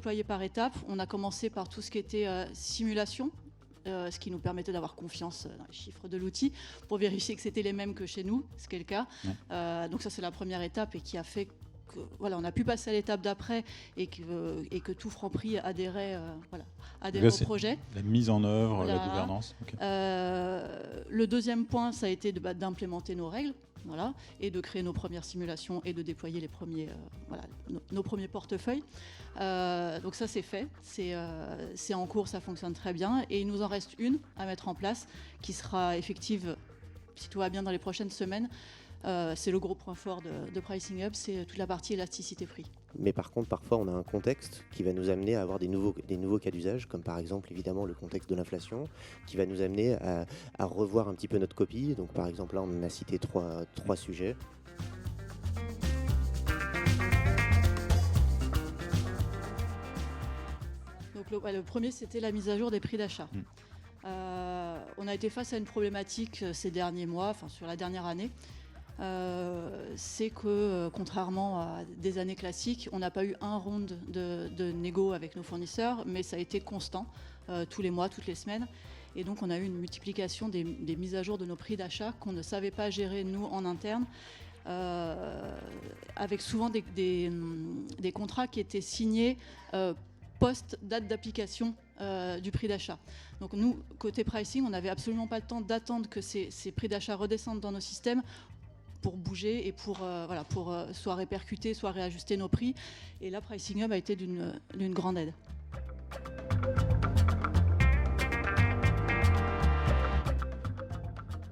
déployé par étapes. On a commencé par tout ce qui était simulation, ce qui nous permettait d'avoir confiance dans les chiffres de l'outil pour vérifier que c'était les mêmes que chez nous, ce qui est le cas. Donc ça, c'est la première étape et qui a fait que, voilà, on a pu passer à l'étape d'après et que tout Franprix adhérait au projet. La mise en œuvre, la gouvernance. Okay. Le deuxième point, ça a été d'implémenter nos règles. Voilà, et de créer nos premières simulations et de déployer nos premiers portefeuilles. Donc ça, c'est fait, c'est en cours, ça fonctionne très bien. Et il nous en reste une à mettre en place qui sera effective, si tout va bien, dans les prochaines semaines. C'est le gros point fort de Pricing Hub, c'est toute la partie élasticité prix. Mais par contre, parfois, on a un contexte qui va nous amener à avoir des nouveaux cas d'usage, comme par exemple, évidemment, le contexte de l'inflation, qui va nous amener à revoir un petit peu notre copie. Donc, par exemple, là, on a cité trois sujets. Donc, le premier, c'était la mise à jour des prix d'achat. On a été face à une problématique ces derniers mois, enfin sur la dernière année. C'est que contrairement à des années classiques, on n'a pas eu un round de négo avec nos fournisseurs, mais ça a été constant, tous les mois, toutes les semaines. Et donc on a eu une multiplication des mises à jour de nos prix d'achat qu'on ne savait pas gérer nous en interne, avec souvent des contrats qui étaient signés post-date d'application du prix d'achat. Donc nous, côté pricing, on n'avait absolument pas le temps d'attendre que ces prix d'achat redescendent dans nos systèmes pour bouger et pour soit répercuter, soit réajuster nos prix. Et là, Pricing Hub a été d'une grande aide.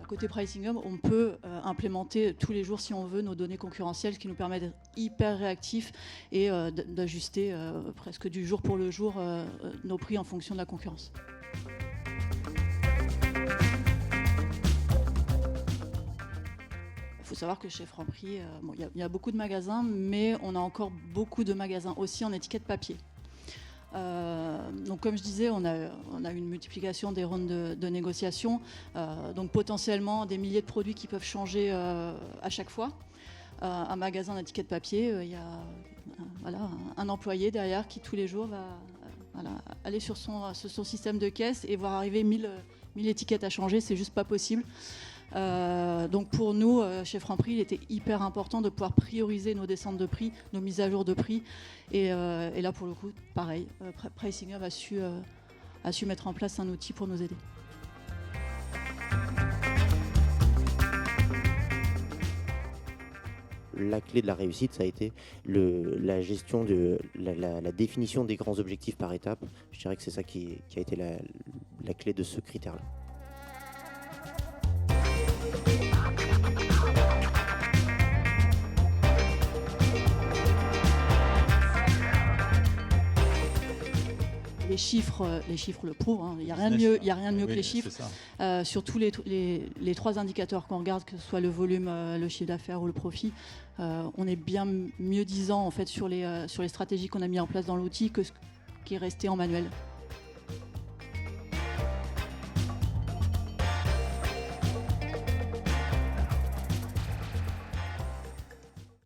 Côté Pricing Hub, on peut implémenter tous les jours, si on veut, nos données concurrentielles, ce qui nous permet d'être hyper réactifs et d'ajuster presque du jour pour le jour nos prix en fonction de la concurrence. Il faut savoir que chez Franprix, il y a beaucoup de magasins, mais on a encore beaucoup de magasins aussi en étiquette papier. Donc comme je disais, on a une multiplication des rounds de négociation, donc potentiellement des milliers de produits qui peuvent changer à chaque fois. Un magasin d'étiquette papier, il y a un employé derrière qui tous les jours va aller sur son système de caisse et voir arriver 1000 étiquettes à changer, c'est juste pas possible. Donc pour nous, chez Franprix, il était hyper important de pouvoir prioriser nos descentes de prix, nos mises à jour de prix. Et là, pour le coup, pareil, Pricing Hub a su mettre en place un outil pour nous aider. La clé de la réussite, ça a été la gestion la définition des grands objectifs par étape. Je dirais que c'est ça qui a été la clé de ce critère-là. Les chiffres le prouvent, hein. Il n'y a rien de mieux que les chiffres. Sur tous les trois indicateurs qu'on regarde, que ce soit le volume, le chiffre d'affaires ou le profit, on est bien mieux disant en fait, sur les stratégies qu'on a mis en place dans l'outil que ce qui est resté en manuel.